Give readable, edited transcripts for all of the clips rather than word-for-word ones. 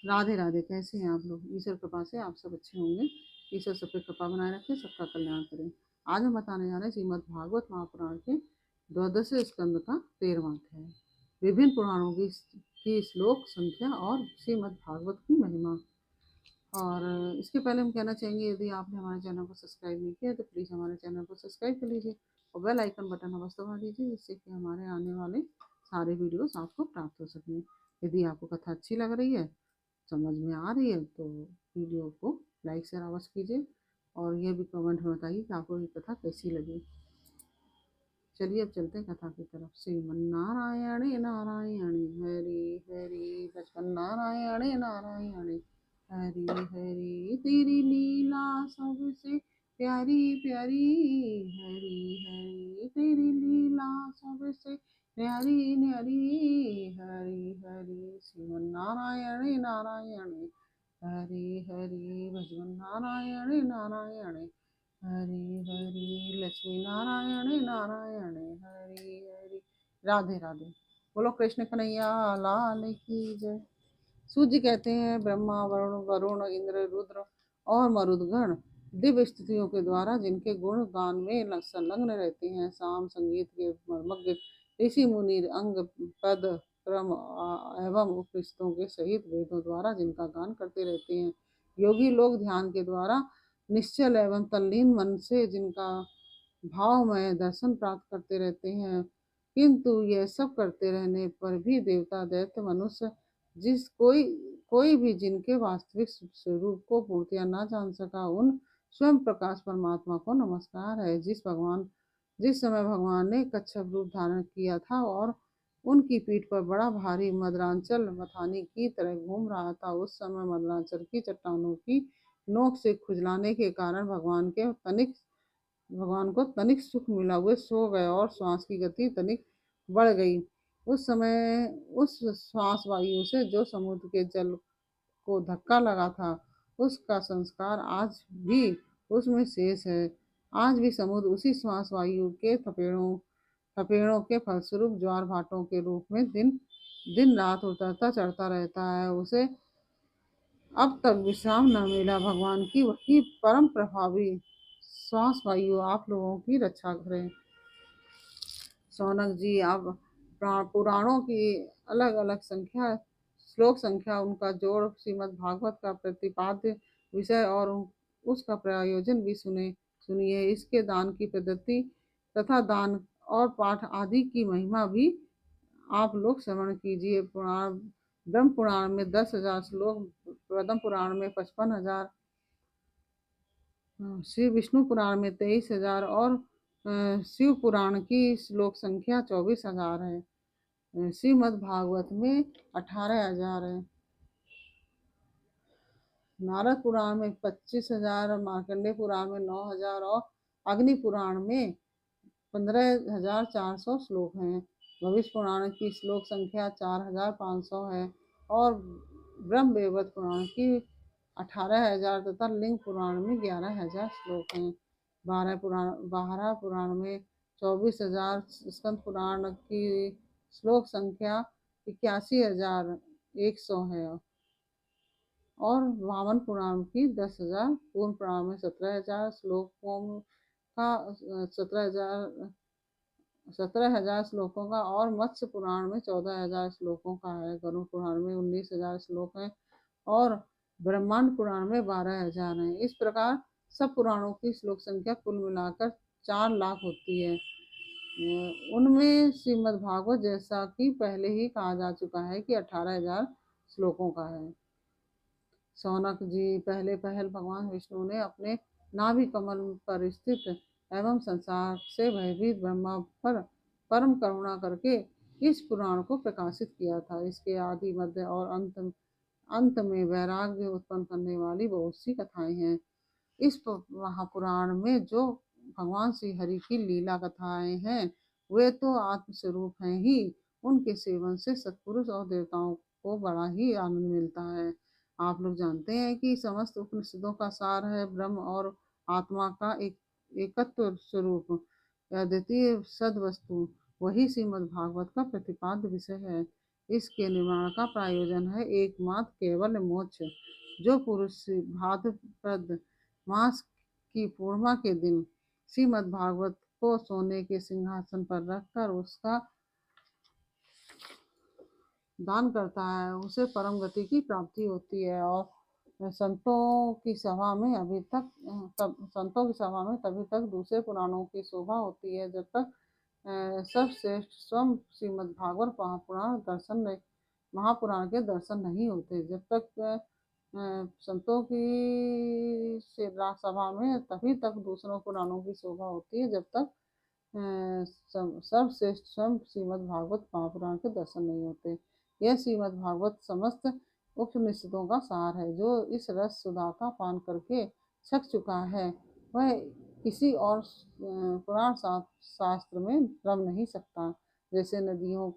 राधे राधे। कैसे हैं आप लोग? ईश्वर कृपा से आप सब अच्छे होंगे। ईश्वर सब पे कृपा बनाए रखे, सबका कल्याण करें। आज हम बताने जा रहे हैं श्रीमद् भागवत महापुराण के द्वादश स्कंद का 13वां अध्याय। विभिन्न पुराणों की श्लोक संख्या और श्रीमद् भागवत की महिमा। और इसके पहले हम कहना चाहेंगे, यदि आपने हमारे चैनल को सब्सक्राइब नहीं किया तो प्लीज़ हमारे चैनल को सब्सक्राइब कर लीजिए और बेल आइकन बटन अवश्य दबा दीजिए, जिससे कि हमारे आने वाले सारे वीडियोस आपको प्राप्त हो सकें। यदि आपको कथा अच्छी लग रही है, समझ में आ रही है, तो वीडियो को लाइक शेयर अवश्य कीजिए और यह भी कमेंट में बताइए कि आपको ये कथा कैसी लगी। चलिए अब चलते हैं कथा की तरफ। श्रीमन्नारायण नारायण हरि हरि, बचपन नारायण नारायण हरि हरि, तेरी लीला सबसे प्यारी प्यारी, हरि हरि तेरी लीला सबसे न्यारी न्यारी, हरि हरि। श्रीमन्नारायण नारायण हरि हरि, भजन नारायण नारायण हरि हरि, लक्ष्मी नारायण नारायण हरि हरि। राधे राधे। बोलो कृष्ण कन्हैया लाल की जय। सूर्य कहते हैं ब्रह्मा वरुण वरुण इंद्र रुद्र और मरुदगण दिव्य स्तुतियों के द्वारा जिनके गुण गान में संलग्न रहते हैं, साम संगीत के मर्मज्ञ ऋषि मुनि अंग पद क्रम एवं उपनिषदों के सहित वेदों द्वारा जिनका गान करते रहते हैं, योगी लोग ध्यान के द्वारा निश्चल एवं तल्लीन मन से जिनका भावमय दर्शन प्राप्त करते रहते हैं, किंतु यह सब करते रहने पर भी देवता दैत्य मनुष्य जिस कोई भी जिनके वास्तविक स्वरूप को पूर्तियां ना जान सका, उन स्वयं प्रकाश परमात्मा को नमस्कार है। जिस समय भगवान ने कच्छप रूप धारण किया था और उनकी पीठ पर बड़ा भारी मदरांचल मथानी की तरह घूम रहा था, उस समय मदरांचल की चट्टानों की नोक से खुजलाने के कारण भगवान को तनिक सुख मिला। वे सो गए और श्वास की गति तनिक बढ़ गई। उस समय उस श्वास वायु से जो समुद्र के जल को धक्का लगा था, उसका संस्कार आज भी उसमें शेष है। आज भी समुद्र उसी श्वास वायु के थपेड़ों के फलस्वरूप ज्वार भाटों के रूप में दिन दिन रात उतरता चढ़ता रहता है। उसे अब तक विश्राम न मिला। भगवान की वही परम प्रभावी श्वास वायु आप लोगों की रक्षा करें। सौनक जी, आप पुराणों की अलग अलग संख्या श्लोक संख्या उनका जोड़ श्रीमद् भागवत का प्रतिपाद्य विषय और उसका प्रयोजन भी सुनिए। इसके दान की पद्धति तथा दान और पाठ आदि की महिमा भी आप लोग श्रवण कीजिए। ब्रह्म पुराण में 10,000 श्लोक, पद्म पुराण में 55,000, श्री विष्णु पुराण में 23,000 और शिव पुराण की श्लोक संख्या 24,000 है। श्रीमद् भागवत में 18,000 है। नारद पुराण में 25,000, मार्कंडे पुराण में 9,000 और अग्नि पुराण में 15,400 श्लोक हैं। भविष्य पुराण की श्लोक संख्या 4,500 है और ब्रह्म वैवर्त पुराण की 18,000 तथा लिंग पुराण में 11,000 श्लोक हैं। 12 पुराण में 24,000, स्कंद पुराण की श्लोक संख्या 81,100 है और वामन पुराण की 10,000, पूर्ण पुराण में 17,000 श्लोकों का 17,000 श्लोकों का और मत्स्य पुराण में 14,000 श्लोकों का है। गरुड़ पुराण में 19,000 श्लोक हैं और ब्रह्मांड पुराण में 12,000 है। इस प्रकार सब पुराणों की श्लोक संख्या कुल मिलाकर 4 लाख होती है। उनमें श्रीमद् भागवत, जैसा कि पहले ही कहा जा चुका है, कि 18,000 श्लोकों का है। सौनक जी, पहल भगवान विष्णु ने अपने नाभि कमल पर स्थित एवं संसार से भयभीत ब्रह्मा पर परम करुणा करके इस पुराण को प्रकाशित किया था। इसके आदि मध्य और अंत में वैराग्य उत्पन्न करने वाली बहुत सी कथाएं हैं। इस महापुराण में जो भगवान श्री हरि की लीला कथाएं हैं, वे तो आत्मस्वरूप हैं ही। उनके सेवन से सत्पुरुष और देवताओं को बड़ा ही आनंद मिलता है। आप लोग जानते हैं कि समस्त उपनिषदों का सार है ब्रह्म और आत्मा का एकत्व स्वरूप, अद्वितीय सद वस्तु, वही श्रीमद् भागवत का प्रतिपाद्य विषय है। इसके निर्माण का प्रयोजन है एकमात्र केवल मोक्ष। जो पुरुष भाद्रपद मास की पूर्णिमा के दिन श्रीमद् भागवत को सोने के सिंहासन पर रखकर उसका दान करता है, उसे परम गति की प्राप्ति होती है। और संतों की सभा में संतों की सभा में तभी तक दूसरे पुराणों की शोभा होती है जब तक सर्वश्रेष्ठ स्वयं श्रीमद् भागवत महापुराण के दर्शन नहीं होते। जब तक संतों की सभा में तभी तक दूसरों पुराणों की शोभा होती है जब तक सर्वश्रेष्ठ स्वयं श्रीमद् भागवत महापुराण के दर्शन नहीं होते। यह श्रीमद् भागवत समस्त उपनिषदों का सार है। जो इस रस सुधा का पान करके छक चुका है वह किसी और पुराण शास्त्र में रम नहीं सकता। जैसे नदियों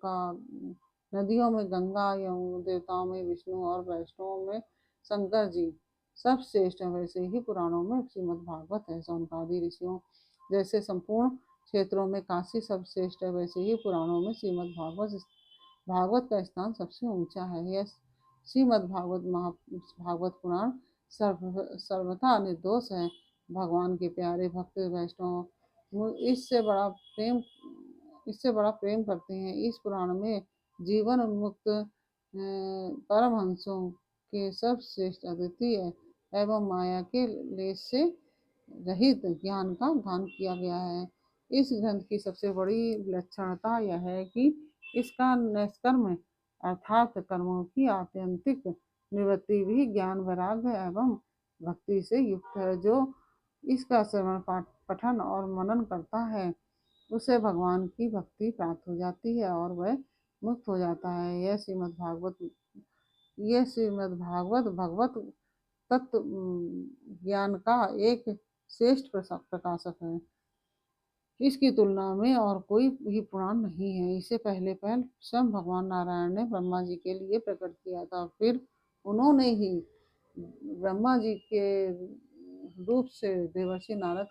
में गंगा, देवताओं में विष्णु और वैष्णवों में शंकर जी सब श्रेष्ठ है, वैसे ही पुराणों में श्रीमद् भागवत है। सौनकादि ऋषियों जैसे संपूर्ण क्षेत्रों में काशी सर्वश्रेष्ठ है, वैसे ही पुराणों में श्रीमद् भागवत का स्थान सबसे ऊंचा है। यह श्रीमद् भागवत पुराण सर्वथा निर्दोष है। भगवान के प्यारे भक्त वैष्णव इससे बड़ा प्रेम करते हैं। इस पुराण में जीवन उन्मुक्त परमहंसों के सर्वश्रेष्ठ अद्वितीय एवं माया के लेस से रहित ज्ञान का गान किया गया है। इस ग्रंथ की सबसे बड़ी विलक्षणता यह है कि इसका निष्कर्म अर्थात कर्मों की आत्यंतिक निवृत्ति भी ज्ञान वैराग्य एवं भक्ति से युक्त है। जो इसका श्रवण पठन और मनन करता है उसे भगवान की भक्ति प्राप्त हो जाती है और वह मुक्त हो जाता है। यह श्रीमद् भागवत भगवत तत्व ज्ञान का एक श्रेष्ठ प्रकाशक है। इसकी तुलना में और कोई भी पुराण नहीं है। इसे पहले स्वयं भगवान नारायण ने ब्रह्मा जी के लिए प्रकट किया था। फिर उन्होंने ही ब्रह्मा जी के रूप से देवर्षि नारद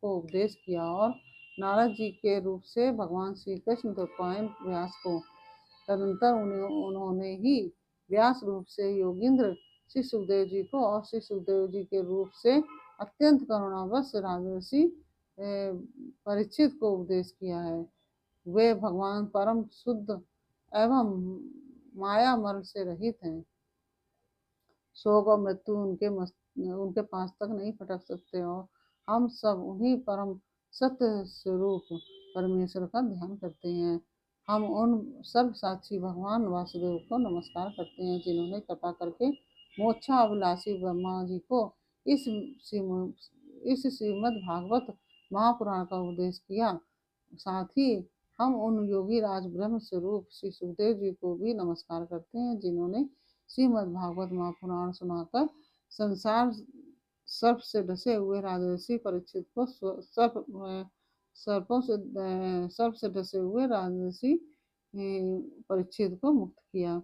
को उपदेश किया और नारद जी के रूप से भगवान श्री कृष्ण द्वैपायन व्यास को। तदंतर उन्होंने ही व्यास रूप से योगींद्र श्री सुखदेव जी को और श्री सुखदेव जी के रूप से अत्यंत करुणावश राजर्षि परीक्षित को उपदेश किया है। वे भगवान परम शुद्ध एवं माया मल से रहित हैं। शोक और मृत्यु उनके पास तक नहीं फटक सकते और हम सब उन्हीं परम सत्य स्वरूप परमेश्वर का ध्यान करते हैं। हम उन सब साक्षी भगवान वासुदेव को नमस्कार करते हैं जिन्होंने कृपा करके मोक्षाभिलाषी ब्रह्मा जी को इस श्रीमद् भागवत महापुराण का उपदेश किया। साथ ही हम उन योगी राज ब्रह्म स्वरूप श्री सुखदेव जी को भी नमस्कार करते हैं जिन्होंने श्रीमद् भागवत महापुराण सुनाकर संसार सर्प से डसे हुए राजर्षि परीक्षित को सर्प से डसे हुए राजर्षि परीक्षित को मुक्त किया।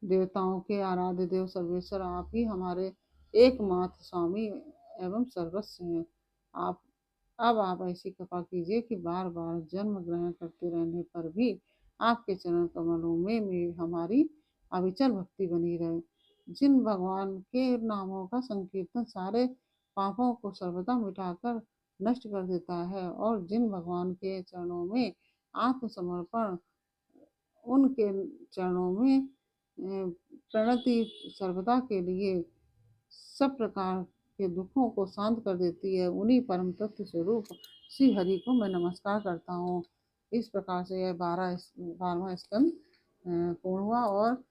देवताओं के आराध्य देव सर्वेश्वर आप ही हमारे एकमात्र स्वामी एवं सर्वस्व हैं। आप ऐसी कृपा कीजिए कि बार बार जन्म ग्रहण करते रहने पर भी आपके चरण कमलों में हमारी अविचल भक्ति बनी रहे। जिन भगवान के नामों का संकीर्तन सारे पापों को सर्वदा मिटाकर नष्ट कर देता है और जिन भगवान के चरणों में आत्मसमर्पण उनके चरणों में प्रणति सर्वदा के लिए सब प्रकार के दुखों को शांत कर देती है, उन्हीं परम तत्व स्वरूप श्री हरि को मैं नमस्कार करता हूँ। इस प्रकार से यह 12वां स्कंद पूर्ण हुआ और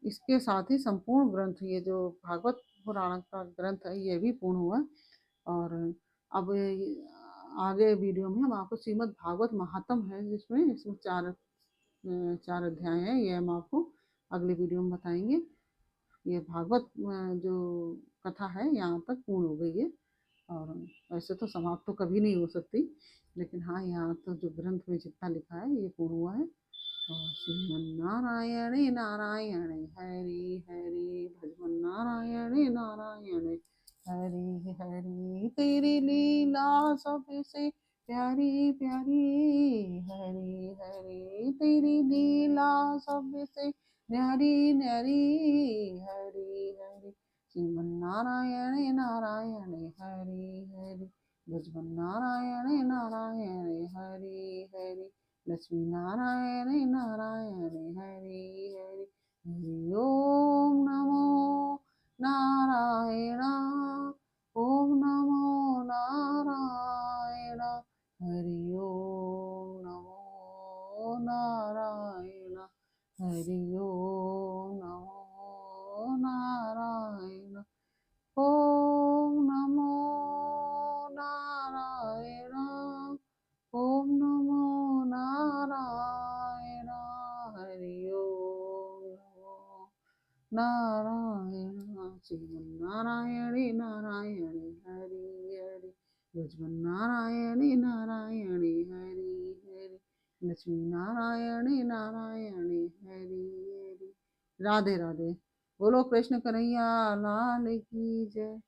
इसके साथ ही संपूर्ण ग्रंथ ये जो भागवत पुराण का ग्रंथ है ये भी पूर्ण हुआ। और अब आगे वीडियो में हम आपको श्रीमद् भागवत महात्म है इसमें चार अध्याय हैं, ये हम आपको अगले वीडियो में बताएंगे। ये भागवत जो कथा है यहाँ तक पूर्ण हो गई है और वैसे तो समाप्त तो कभी नहीं हो सकती, लेकिन हाँ यहाँ तो जो ग्रंथ में जितना लिखा है ये पूर्ण हुआ है। और श्रीमन्नारायण नारायण हरि हरि भजमन नारायण नारायण हरि हरि तेरी लीला सबसे प्यारी प्यारी हरी हरी तेरी लीला सबसे न्यारी न्यारी हरी हरी श्रीमन नारायण नारायण हरि हरि लक्ष्मण नारायण नारायण हरि हरि लक्ष्मी नारायण नारायण हरि हरि हरि ओम नमो नारायण ओम नमो नारायण हरि ओम नमो नारायण हरि ओम नमो नारायण ओम नमो नारायण ओम नमो नारायण हरि ओम नमो नारायण श्रीमन नारायण नारायण हरि हरि लक्ष्मण नारायण नारायण हरि हरि लक्ष्मी नारायण नारायण हरि हरि। राधे राधे। बोलो कृष्ण कन्हैया लाल की जय।